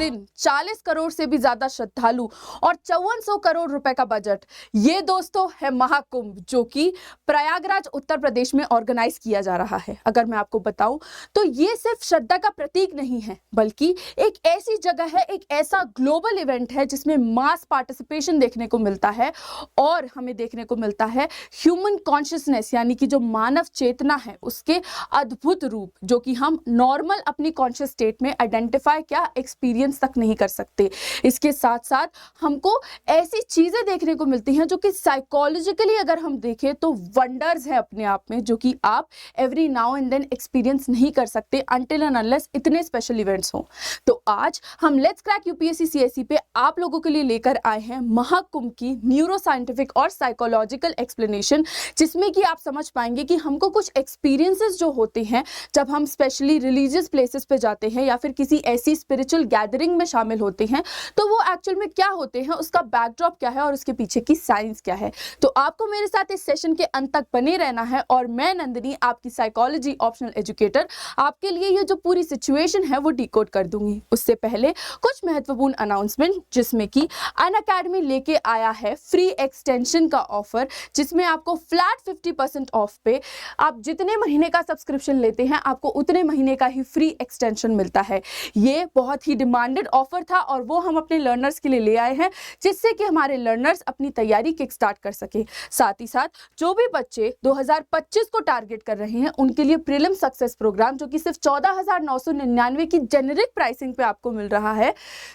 दिन 40 करोड़ से भी ज्यादा श्रद्धालु और 5400 करोड़ रुपए का बजट। ये दोस्तों है महाकुंभ, जो कि प्रयागराज उत्तर प्रदेश में ऑर्गेनाइज किया जा रहा है। अगर मैं आपको बताऊं तो ये सिर्फ श्रद्धा का प्रतीक नहीं है, बल्कि एक ऐसी जगह है, एक ऐसा ग्लोबल इवेंट है जिसमें मास पार्टिसिपेशन देखने को मिलता है और हमें देखने को मिलता है ह्यूमन कॉन्शियसनेस, यानी कि जो मानव चेतना है उसके अद्भुत रूप, जो कि हम नॉर्मल अपनी कॉन्शियस स्टेट में आइडेंटिफाई क्या एक्सपीरियंस तक नहीं कर सकते। इसके साथ साथ हमको ऐसी चीजें देखने को मिलती हैं जो कि साइकोलॉजिकली अगर हम देखें तो वंडर्स है अपने आप में, जो कि आप every now and then experience नहीं कर सकते अनटिल एंड अनलेस इतने स्पेशल इवेंट्स हो। तो आज हम लेट्स क्रैक यूपीएससी सीएसई पे आप लोगों के लिए लेकर आए हैं महाकुंभ की न्यूरो साइंटिफिक और साइकोलॉजिकल एक्सप्लेनेशन, जिसमें कि आप समझ पाएंगे कि हमको कुछ एक्सपीरियंसेस जो होते हैं जब हम स्पेशली रिलीजियस प्लेसेस पे जाते हैं या फिर किसी ऐसी स्पिरिचुअल गैदरिंग में शामिल होते हैं, तो वो एक्चुअल में क्या होते हैं, उसका बैकड्रॉप क्या है और उसके पीछे की साइंस क्या है। तो आपको मेरे साथ इस सेशन के अंत तक बने रहना है और मैं नंदिनी, आपकी साइकोलॉजी ऑप्शनल एजुकेटर, आपके लिए ये जो पूरी सिचुएशन है वो डिकोड कर दूंगी। उससे पहले कुछ महत्वपूर्ण अनाउंसमेंट, जिसमें कि अनअकैडमी लेके आया है फ्री एक्सटेंशन का ऑफर, जिसमें आपको फ्लैट 50% ऑफ पे आप जितने महीने का सब्सक्रिप्शन लेते हैं आपको उतने महीने का ही फ्री एक्सटेंशन मिलता है। ये बहुत ही डिमांडेड ऑफर था और वो हम अपने लर्नर्स के लिए ले आए हैं, जिससे कि हमारे लर्नर्स अपनी तैयारी किक स्टार्ट कर सके। साथ ही साथ जो भी बच्चे 2025 को टारगेट कर रहे हैं उनके लिए प्रीलिम सक्सेस प्रोग्राम, जो कि सिर्फ 14,999 की जेनेरिक प्राइसिंग पे आपको मिल रहा है,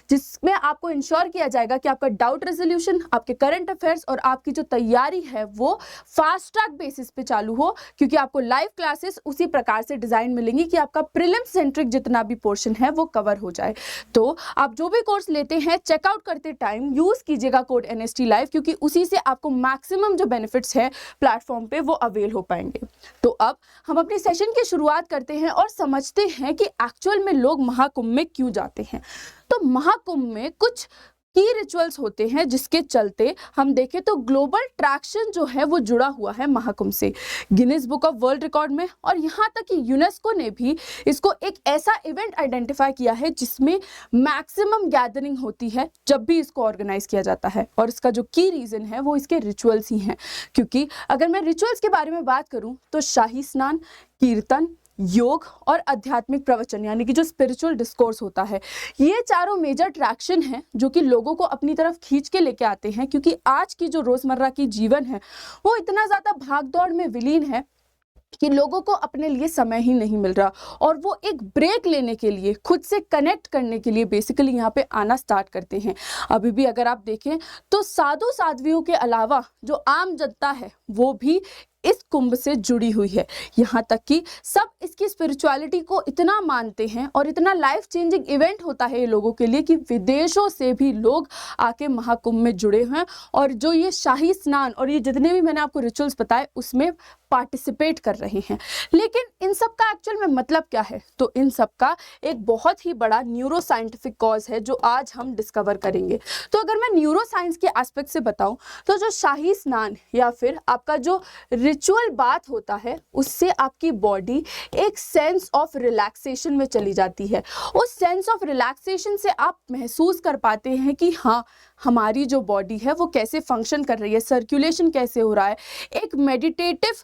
जिसमें आपको इंश्योर किया जाएगा कि आपका डाउट रेजोल्यूशन, आपके करंट अफेयर्स और आपकी जो तैयारी है वो फास्ट ट्रैक बेसिस पे चालू हो, क्योंकि आपको लाइव क्लासेस उसी प्रकार से डिजाइन मिलेंगी कि आपका प्रीलिम सेंट्रिक जितना भी पोर्शन है वो कवर हो जाए। तो आप जो भी कोर्स लेते हैं चेकआउट करते टाइम यूज कीजिएगा कोड NST लाइव, क्योंकि उसी से आपको मैक्सिमम जो बेनिफिट्स है प्लेटफॉर्म पे वो अवेल हो पाएंगे। तो अब हम अपने सेशन की शुरुआत करते हैं और समझते हैं कि एक्चुअल में लोग महाकुंभ में क्यों जाते हैं। तो महाकुंभ में कुछ की रिचुअल्स होते हैं जिसके चलते हम देखें तो ग्लोबल ट्रैक्शन जो है वो जुड़ा हुआ है महाकुंभ से, Guinness book of world record में, और यहाँ तक कि यूनेस्को ने भी इसको एक ऐसा इवेंट आइडेंटिफाई किया है जिसमें मैक्सिमम गैदरिंग होती है जब भी इसको ऑर्गेनाइज किया जाता है। और इसका जो की रीजन है वो इसके रिचुअल्स ही हैं, क्योंकि अगर मैं रिचुअल्स के बारे में बात करूं तो शाही स्नान, कीर्तन, योग और आध्यात्मिक प्रवचन, यानी कि जो स्पिरिचुअल डिस्कोर्स होता है, ये चारों मेजर ट्रैक्शन हैं जो कि लोगों को अपनी तरफ खींच के लेके आते हैं, क्योंकि आज की जो रोजमर्रा की जीवन है वो इतना ज्यादा भागदौड़ में विलीन है कि लोगों को अपने लिए समय ही नहीं मिल रहा और वो एक ब्रेक लेने के लिए, खुद से कनेक्ट करने के लिए बेसिकली यहाँ पे आना स्टार्ट करते हैं। अभी भी अगर आप देखें तो साधु साध्वियों के अलावा जो आम जनता है वो भी इस कुंभ से जुड़ी हुई है। यहाँ तक कि सब इसकी स्पिरिचुअलिटी को इतना मानते हैं और इतना लाइफ चेंजिंग इवेंट होता है ये लोगों के लिए कि विदेशों से भी लोग आके महाकुंभ में जुड़े हैं और जो ये शाही स्नान और ये जितने भी मैंने आपको रिचुअल्स बताए उसमें पार्टिसिपेट कर रहे हैं। लेकिन इन सब का एक्चुअल में मतलब क्या है? तो इन सब का एक बहुत ही बड़ा न्यूरो साइंटिफिक कॉज है जो आज हम डिस्कवर करेंगे। तो अगर मैं न्यूरो साइंस के एस्पेक्ट से बताऊं तो जो शाही स्नान या फिर आपका जो रिचुअल बात होता है उससे आपकी बॉडी एक सेंस ऑफ रिलैक्सेशन में चली जाती है। उस सेंस ऑफ रिलैक्सेशन से आप महसूस कर पाते हैं कि हाँ, हमारी जो बॉडी है वो कैसे फंक्शन कर रही है, सर्कुलेशन कैसे हो रहा है। एक मेडिटेटिव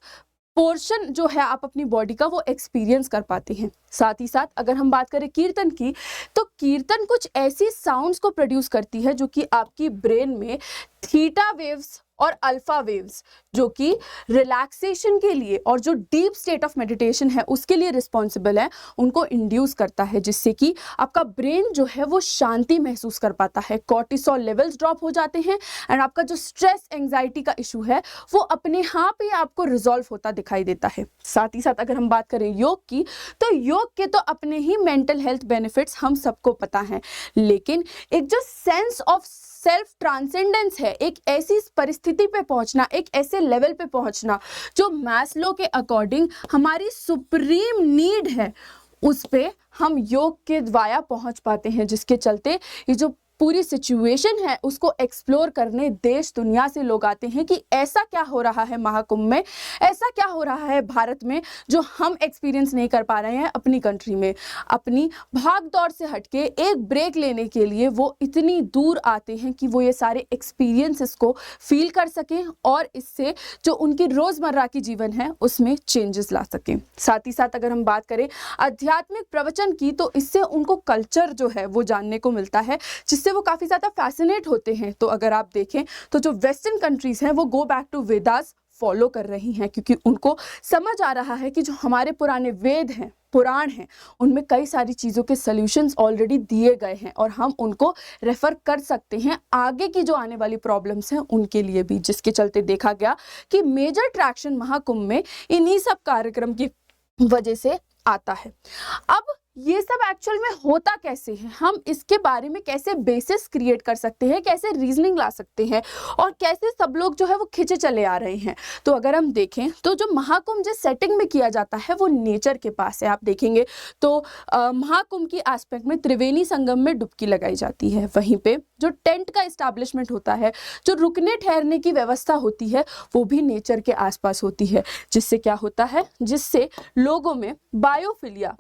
पोर्शन जो है आप अपनी बॉडी का वो एक्सपीरियंस कर पाते हैं। साथ ही साथ अगर हम बात करें कीर्तन की, तो कीर्तन कुछ ऐसी साउंड्स को प्रोड्यूस करती है जो कि आपकी ब्रेन में थीटा वेव्स और अल्फा वेव्स, जो कि रिलैक्सेशन के लिए और जो डीप स्टेट ऑफ मेडिटेशन है उसके लिए रिस्पॉन्सिबल है, उनको इंड्यूस करता है, जिससे कि आपका ब्रेन जो है वो शांति महसूस कर पाता है, कॉर्टिसोल लेवल्स ड्रॉप हो जाते हैं एंड आपका जो स्ट्रेस एंजाइटी का इशू है वो अपने आप ही आपको रिजॉल्व होता दिखाई देता है। साथ ही साथ अगर हम बात करें योग की, तो योग के तो अपने ही मेंटल हेल्थ बेनिफिट्स हम सबको पता है, लेकिन एक जो सेंस ऑफ सेल्फ ट्रांसेंडेंस है, एक ऐसी परिस्थिति पे पहुंचना, एक ऐसे लेवल पे पहुंचना जो मैस्लो के अकॉर्डिंग हमारी सुप्रीम नीड है, उस पे हम योग के द्वारा पहुंच पाते हैं, जिसके चलते ये जो पूरी सिचुएशन है उसको एक्सप्लोर करने देश दुनिया से लोग आते हैं कि ऐसा क्या हो रहा है महाकुंभ में, ऐसा क्या हो रहा है भारत में जो हम एक्सपीरियंस नहीं कर पा रहे हैं अपनी कंट्री में। अपनी भाग दौड़ से हटके एक ब्रेक लेने के लिए वो इतनी दूर आते हैं कि वो ये सारे एक्सपीरियंसेस को फील कर सकें और इससे जो उनकी रोजमर्रा की जीवन है उसमें चेंजेस ला सकें। साथ ही साथ अगर हम बात करें आध्यात्मिक प्रवचन की, तो इससे उनको कल्चर जो है वो जानने को मिलता है, जिससे वो काफी ज्यादा फैसिनेट होते हैं। तो अगर आप देखें तो जो वेस्टर्न कंट्रीज हैं वो go back to Vedas follow कर रही हैं, क्योंकि उनको समझ आ रहा है कि जो हमारे पुराने वेद हैं, पुराण हैं, उनमें कई सारी चीज़ों के सॉल्यूशंस ऑलरेडी दिए गए हैं और हम उनको रेफर कर सकते हैं आगे की जो आने वाली प्रॉब्लम्स हैं उनके लिए भी, जिसके चलते देखा गया कि मेजर ट्रैक्शन महाकुंभ में इन्हीं सब कार्यक्रम की वजह से आता है। अब ये सब एक्चुअल में होता कैसे है, हम इसके बारे में कैसे बेसिस क्रिएट कर सकते हैं, कैसे रीजनिंग ला सकते हैं और कैसे सब लोग जो है वो खिंचे चले आ रहे हैं। तो अगर हम देखें तो जो महाकुंभ जिस सेटिंग में किया जाता है वो नेचर के पास है। आप देखेंगे तो महाकुंभ की एस्पेक्ट में त्रिवेणी संगम में डुबकी लगाई जाती है। वहीं पे जो टेंट का इस्टेब्लिशमेंट होता है, जो रुकने ठहरने की व्यवस्था होती है, वो भी नेचर के आसपास होती है। जिससे क्या होता है, जिससे लोगों में बायोफिलिया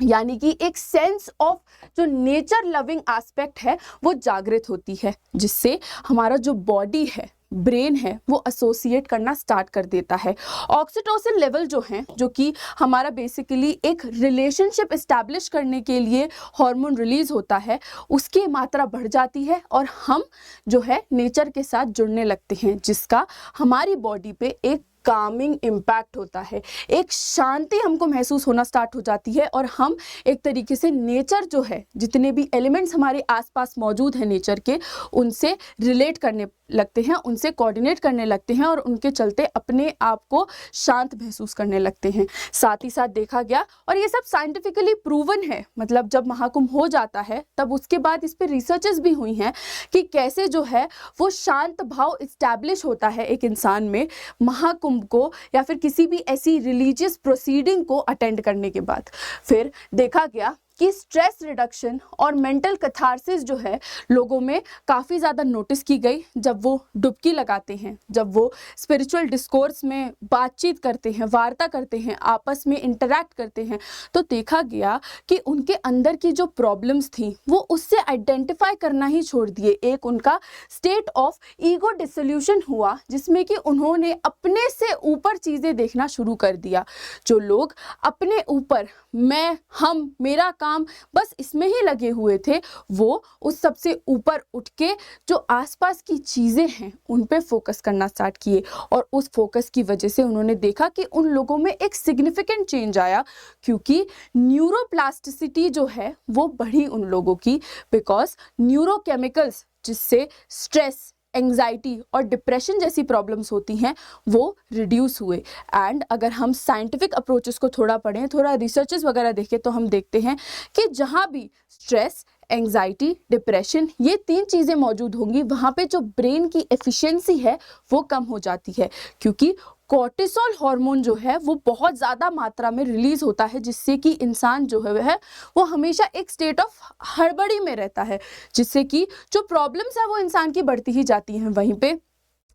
यानी कि एक सेंस ऑफ जो नेचर लविंग एस्पेक्ट है वो जागृत होती है, जिससे हमारा जो बॉडी है, ब्रेन है, वो एसोसिएट करना स्टार्ट कर देता है। ऑक्सीटोसिन लेवल जो है, जो कि हमारा बेसिकली एक रिलेशनशिप इस्टेब्लिश करने के लिए हार्मोन रिलीज होता है, उसकी मात्रा बढ़ जाती है और हम जो है नेचर के साथ जुड़ने लगते हैं, जिसका हमारी बॉडी पे एक कामिंग इम्पैक्ट होता है। एक शांति हमको महसूस होना स्टार्ट हो जाती है और हम एक तरीके से नेचर जो है, जितने भी एलिमेंट्स हमारे आसपास मौजूद हैं नेचर के, उनसे रिलेट करने लगते हैं, उनसे कोऑर्डिनेट करने लगते हैं और उनके चलते अपने आप को शांत महसूस करने लगते हैं। साथ ही साथ देखा गया, और ये सब साइंटिफिकली प्रूवन है, मतलब जब महाकुंभ हो जाता है तब उसके बाद इस पर रिसर्चेस भी हुई हैं कि कैसे जो है वो शांत भाव इस्टेब्लिश होता है एक इंसान में महाकुंभ को या फिर किसी भी ऐसी रिलीजियस प्रोसीडिंग को अटेंड करने के बाद। फिर देखा गया कि स्ट्रेस रिडक्शन और मेंटल कैथारसिस जो है लोगों में काफ़ी ज़्यादा नोटिस की गई जब वो डुबकी लगाते हैं, जब वो स्पिरिचुअल डिस्कोर्स में बातचीत करते हैं, वार्ता करते हैं, आपस में इंटरैक्ट करते हैं। तो देखा गया कि उनके अंदर की जो प्रॉब्लम्स थी वो उससे आइडेंटिफाई करना ही छोड़ दिए। एक उनका स्टेट ऑफ ईगो डिसोल्यूशन हुआ, जिसमें कि उन्होंने अपने से ऊपर चीज़ें देखना शुरू कर दिया। जो लोग अपने ऊपर मैं, हम, मेरा काम, बस इसमें ही लगे हुए थे, वो उस सबसे ऊपर उठ के जो आसपास की चीजें हैं उन पे फोकस करना स्टार्ट किए और उस फोकस की वजह से उन्होंने देखा कि उन लोगों में एक सिग्निफिकेंट चेंज आया, क्योंकि न्यूरोप्लास्टिसिटी जो है वो बढ़ी उन लोगों की, बिकॉज न्यूरोकेमिकल्स जिससे स्ट्रेस, एंग्जाइटी और डिप्रेशन जैसी प्रॉब्लम्स होती हैं वो रिड्यूस हुए। एंड अगर हम साइंटिफिक अप्रोचेस को थोड़ा पढ़ें, थोड़ा रिसर्चेस वगैरह देखें, तो हम देखते हैं कि जहाँ भी स्ट्रेस, एंग्जाइटी, डिप्रेशन, ये 3 चीज़ें मौजूद होंगी, वहाँ पे जो ब्रेन की एफिशिएंसी है वो कम हो जाती है, क्योंकि कोर्टिसोल हार्मोन जो है वो बहुत ज़्यादा मात्रा में रिलीज होता है, जिससे कि इंसान जो है वो हमेशा एक स्टेट ऑफ हड़बड़ी में रहता है, जिससे कि जो प्रॉब्लम्स है वो इंसान की बढ़ती ही जाती हैं। वहीं पे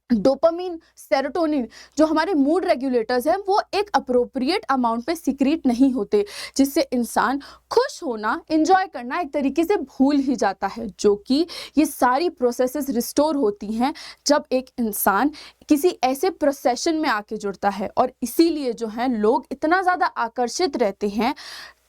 डोपामिन, सेरोटोनिन जो हमारे मूड रेगुलेटर्स हैं वो एक अप्रोप्रिएट अमाउंट पे सिक्रीट नहीं होते, जिससे इंसान खुश होना, एंजॉय करना एक तरीके से भूल ही जाता है। जो कि ये सारी प्रोसेसेस रिस्टोर होती हैं जब एक इंसान किसी ऐसे प्रोसेशन में आके जुड़ता है, और इसीलिए जो है लोग इतना ज़्यादा आकर्षित रहते हैं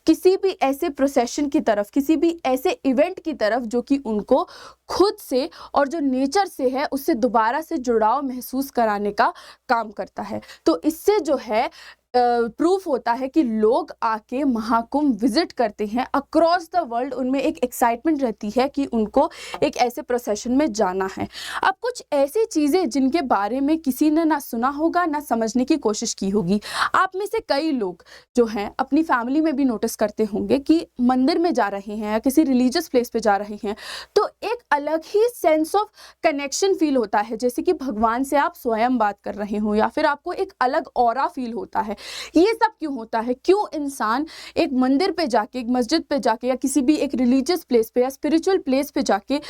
किसी भी ऐसे प्रोसेशन की तरफ, किसी भी ऐसे इवेंट की तरफ जो कि उनको खुद से और जो नेचर से है उससे दोबारा से जुड़ाव महसूस कराने का काम करता है। तो इससे जो है प्रूफ होता है कि लोग आके महाकुंभ विजिट करते हैं अक्रॉस द वर्ल्ड। उनमें एक एक्साइटमेंट रहती है कि उनको एक ऐसे प्रोसेशन में जाना है। अब कुछ ऐसी चीज़ें जिनके बारे में किसी ने ना सुना होगा ना समझने की कोशिश की होगी। आप में से कई लोग जो हैं अपनी फैमिली में भी नोटिस करते होंगे कि मंदिर में जा रहे हैं या किसी रिलीजियस प्लेस पे जा रहे हैं तो एक अलग ही सेंस ऑफ कनेक्शन फील होता है, जैसे कि भगवान से आप स्वयं बात कर रहे हो या फिर आपको एक अलग ऑरा फील होता है। ये सब क्यों होता है? क्यों इंसान एक मंदिर पे जाके, एक मस्जिद पे जाके या किसी भी एक रिलीजियस प्लेस पे या स्पिरिचुअल प्लेस पे जाके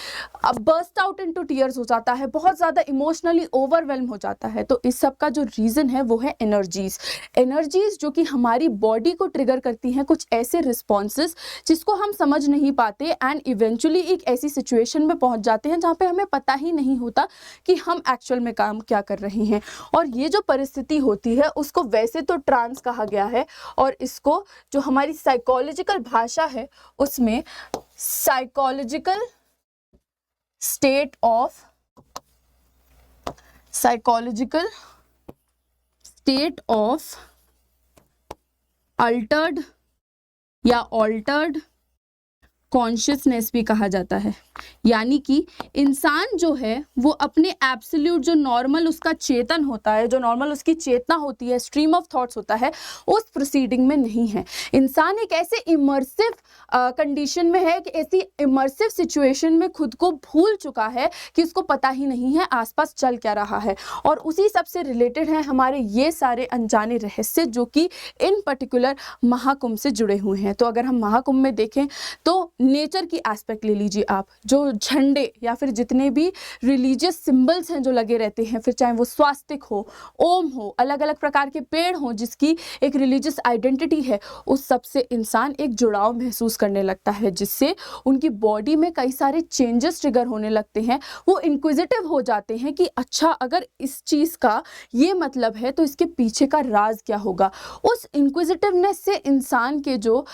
बर्स्ट आउट इनटू टीयर्स हो जाता है, बहुत ज़्यादा इमोशनली ओवरवेल्म हो जाता है? तो इस सब का जो रीज़न है वो है एनर्जीज जो कि हमारी बॉडी को ट्रिगर करती हैं कुछ ऐसे रिस्पॉन्सेज जिसको हम समझ नहीं पाते एंड इवेंचुअली एक ऐसी सिचुएशन में पहुंच जाते हैं जहाँ पे हमें पता ही नहीं होता कि हम एक्चुअल में काम क्या कर रहे हैं। और ये जो परिस्थिति होती है उसको वैसे तो ट्रांस कहा गया है, और इसको जो हमारी साइकोलॉजिकल भाषा है उसमें साइकोलॉजिकल स्टेट ऑफ अल्टर्ड या ऑल्टर्ड कॉन्शियसनेस भी कहा जाता है। यानी कि इंसान जो है वो अपने एब्सोल्यूट जो नॉर्मल उसका चेतन होता है, जो नॉर्मल उसकी चेतना होती है, स्ट्रीम ऑफ थॉट्स होता है, उस प्रोसीडिंग में नहीं है। इंसान एक ऐसे इमर्सिव कंडीशन में है कि ऐसी इमर्सिव सिचुएशन में खुद को भूल चुका है कि उसको पता ही नहीं है आसपास चल क्या रहा है। और उसी सब से रिलेटेड हैं हमारे ये सारे अनजाने रहस्य जो कि इन पर्टिकुलर महाकुंभ से जुड़े हुए हैं। तो अगर हम महाकुंभ में देखें तो नेचर की एस्पेक्ट ले लीजिए आप, जो झंडे या फिर जितने भी रिलीजियस सिंबल्स हैं जो लगे रहते हैं, फिर चाहे वो स्वास्तिक हो, ओम हो, अलग अलग प्रकार के पेड़ हो जिसकी एक रिलीजियस आइडेंटिटी है, उस सब से इंसान एक जुड़ाव महसूस करने लगता है, जिससे उनकी बॉडी में कई सारे चेंजेस ट्रिगर होने लगते हैं। वो इंक्विजिटिव हो जाते हैं कि अच्छा अगर इस चीज़ का ये मतलब है तो इसके पीछे का राज क्या होगा। उस इंक्विजिटिवनेस से इंसान के जो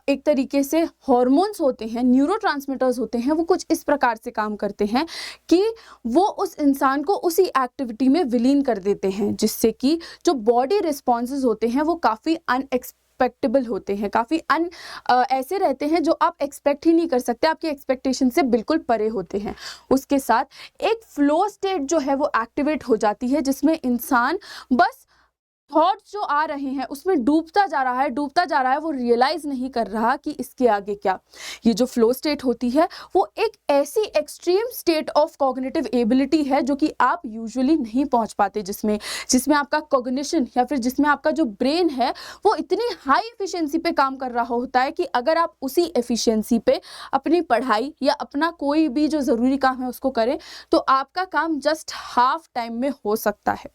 एक तरीके से हॉर्मोन्स होते हैं, न्यूरोट्रांसमीटर्स होते हैं, वो कुछ इस प्रकार से काम करते हैं कि वो उस इंसान को उसी एक्टिविटी में विलीन कर देते हैं, जिससे कि जो बॉडी रिस्पॉन्सेज होते हैं वो काफ़ी अनएक्सपेक्टेबल होते हैं, काफ़ी ऐसे रहते हैं जो आप एक्सपेक्ट ही नहीं कर सकते, आपकी एक्सपेक्टेशन से बिल्कुल परे होते हैं। उसके साथ एक फ्लो स्टेट जो है वो एक्टिवेट हो जाती है, जिसमें इंसान बस थॉट्स जो आ रहे हैं उसमें डूबता जा रहा है, वो रियलाइज नहीं कर रहा कि इसके आगे क्या। ये जो फ्लो स्टेट होती है वो एक ऐसी extreme state of cognitive ability है जो कि आप यूजुअली नहीं पहुंच पाते, जिसमें आपका कॉग्निशन या फिर जिसमें आपका जो ब्रेन है वो इतनी हाई एफिशिएंसी पे काम कर रहा होता है कि अगर आप उसी एफिशिएंसी पे अपनी पढ़ाई या अपना कोई भी जो ज़रूरी काम है उसको करें तो आपका काम जस्ट हाफ टाइम में हो सकता है।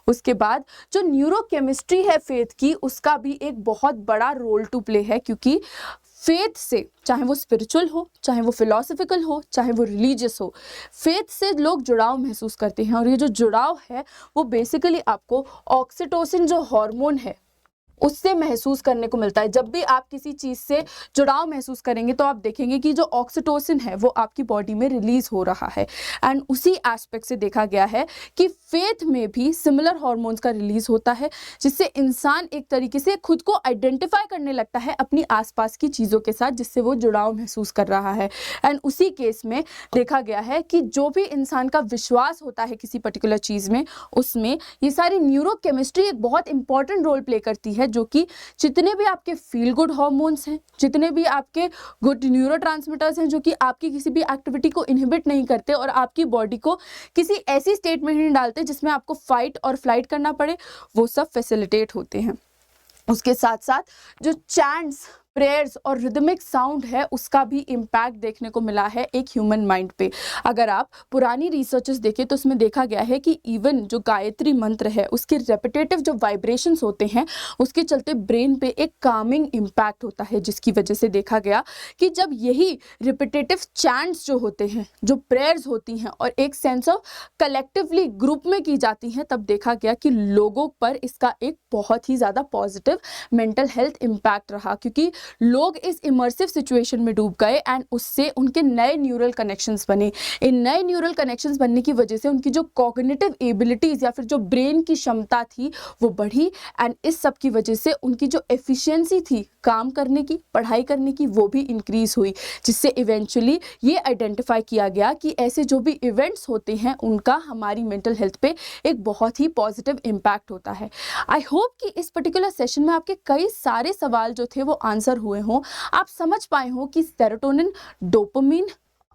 उसके बाद जो न्यूरोकेमिस्ट्री है फेथ की, उसका भी एक बहुत बड़ा रोल टू प्ले है, क्योंकि फेथ से, चाहे वो स्पिरिचुअल हो, चाहे वो फिलोसफिकल हो, चाहे वो रिलीजियस हो, फेथ से लोग जुड़ाव महसूस करते हैं। और ये जो जुड़ाव है वो बेसिकली आपको ऑक्सीटोसिन जो हार्मोन है उससे महसूस करने को मिलता है। जब भी आप किसी चीज़ से जुड़ाव महसूस करेंगे तो आप देखेंगे कि जो ऑक्सीटोसिन है वो आपकी बॉडी में रिलीज हो रहा है। एंड उसी एस्पेक्ट से देखा गया है कि फेथ में भी सिमिलर हार्मोन्स का रिलीज होता है, जिससे इंसान एक तरीके से खुद को आइडेंटिफाई करने लगता है अपनी आसपास की चीज़ों के साथ, जिससे वो जुड़ाव महसूस कर रहा है। एंड उसी केस में देखा गया है कि जो भी इंसान का विश्वास होता है किसी पर्टिकुलर चीज़ में, उसमें ये सारी न्यूरोकेमिस्ट्री एक बहुत इंपॉर्टेंट रोल प्ले करती है, जो कि जितने भी आपके फील गुड हार्मोन्स हैं, जितने भी आपके गुड न्यूरोट्रांसमीटर्स हैं जो कि आपकी किसी भी एक्टिविटी को इनहिबिट नहीं करते और आपकी बॉडी को किसी ऐसी स्टेट में नहीं डालते जिसमें आपको फाइट और फ्लाइट करना पड़े, वो सब फैसिलिटेट होते हैं। उसके साथ साथ जो चैंट्स, प्रेयर्स और रिदमिक साउंड है उसका भी इम्पैक्ट देखने को मिला है एक ह्यूमन माइंड पे। अगर आप पुरानी रिसर्चेस देखें तो उसमें देखा गया है कि इवन जो गायत्री मंत्र है उसके रेपिटेटिव जो वाइब्रेशंस होते हैं उसके चलते ब्रेन पे एक कामिंग इम्पैक्ट होता है, जिसकी वजह से देखा गया कि जब यही रिपिटेटिव चैंट्स जो होते हैं, जो प्रेयर्स होती हैं और एक सेंस ऑफ कलेक्टिवली ग्रुप में की जाती हैं, तब देखा गया कि लोगों पर इसका एक बहुत ही ज़्यादा पॉजिटिव मेंटल हेल्थ इम्पैक्ट रहा, क्योंकि लोग इस इमर्सिव सिचुएशन में डूब गए एंड उससे उनके नए न्यूरल कनेक्शंस बने। इन नए न्यूरल कनेक्शंस बनने की वजह से उनकी जो कॉग्निटिव एबिलिटीज या फिर जो ब्रेन की क्षमता थी वो बढ़ी एंड इस सब की वजह से उनकी जो एफिशिएंसी थी काम करने की, पढ़ाई करने की, वो भी इंक्रीज हुई, जिससे इवेंचुअली ये आइडेंटिफाई किया गया कि ऐसे जो भी इवेंट्स होते हैं उनका हमारी मेंटल हेल्थ पे एक बहुत ही पॉजिटिव इम्पैक्ट होता है। आई होप कि इस पर्टिकुलर सेशन में आपके कई सारे सवाल जो थे वो आंसर हुए हों, आप समझ पाए हों कि सेरोटोनिन, डोपामिन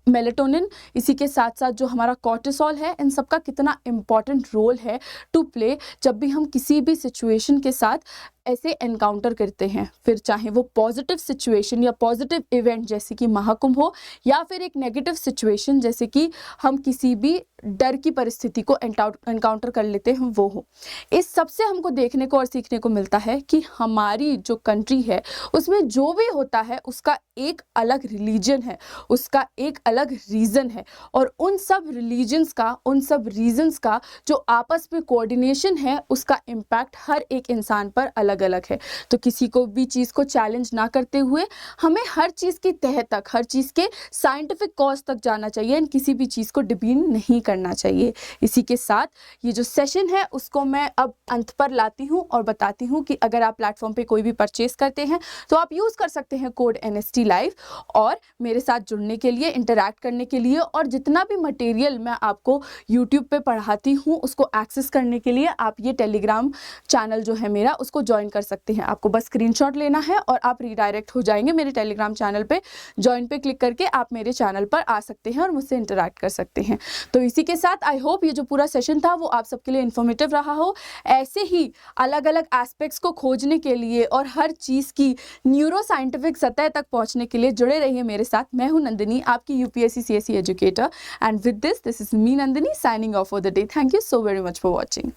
मेलेटोनिन, इसी के साथ साथ जो हमारा कॉर्टिसोल है, इन सब का कितना इम्पॉर्टेंट रोल है टू प्ले जब भी हम किसी भी सिचुएशन के साथ ऐसे एनकाउंटर करते हैं, फिर चाहे वो पॉजिटिव सिचुएशन या पॉजिटिव इवेंट जैसे कि महाकुंभ हो, या फिर एक नेगेटिव सिचुएशन जैसे कि हम किसी भी डर की परिस्थिति को एनकाउंटर कर लेते हैं वो हो। इस सब से हमको देखने को और सीखने को मिलता है कि हमारी जो कंट्री है उसमें जो भी होता है उसका एक अलग रिलीजन है, उसका एक अलग रीज़न है, और उन सब रिलीजन्स का, उन सब रीजन्स का जो आपस में कोऑर्डिनेशन है उसका इम्पैक्ट हर एक इंसान पर अलग अलग है। तो किसी को भी चीज़ को चैलेंज ना करते हुए हमें हर चीज़ की तह तक, हर चीज़ के साइंटिफिक कॉज तक जाना चाहिए एंड किसी भी चीज़ को डिबीन नहीं करना चाहिए। इसी के साथ ये जो सेशन है उसको मैं अब अंत पर लाती हूँ और बताती हूँ कि अगर आप प्लेटफॉर्म पे कोई भी परचेस करते हैं तो आप यूज़ कर सकते हैं कोड NST Live, और मेरे साथ जुड़ने के लिए, इंटरैक्ट करने के लिए, और जितना भी मटेरियल मैं आपको यूट्यूब पे पढ़ाती हूँ उसको एक्सेस करने के लिए आप ये टेलीग्राम चैनल जो है मेरा उसको ज्वाइन कर सकते हैं। आपको बस स्क्रीनशॉट लेना है और आप रीडायरेक्ट हो जाएंगे मेरे टेलीग्राम चैनल पे। ज्वाइन पे क्लिक करके आप मेरे चैनल पर आ सकते हैं और मुझसे इंटरैक्ट कर सकते हैं। तो इसी के साथ आई होप ये जो पूरा सेशन था वो आप सबके लिए इन्फॉर्मेटिव रहा हो। ऐसे ही अलग अलग एस्पेक्ट्स को खोजने के लिए और हर चीज़ की न्यूरो साइंटिफिक सतह तक पहुंचने के लिए जुड़े रहिए मेरे साथ। मैं हूं नंदिनी, आपकी UPSC CSE educator, and with this is me Nandini signing off for the day. Thank you so very much for watching.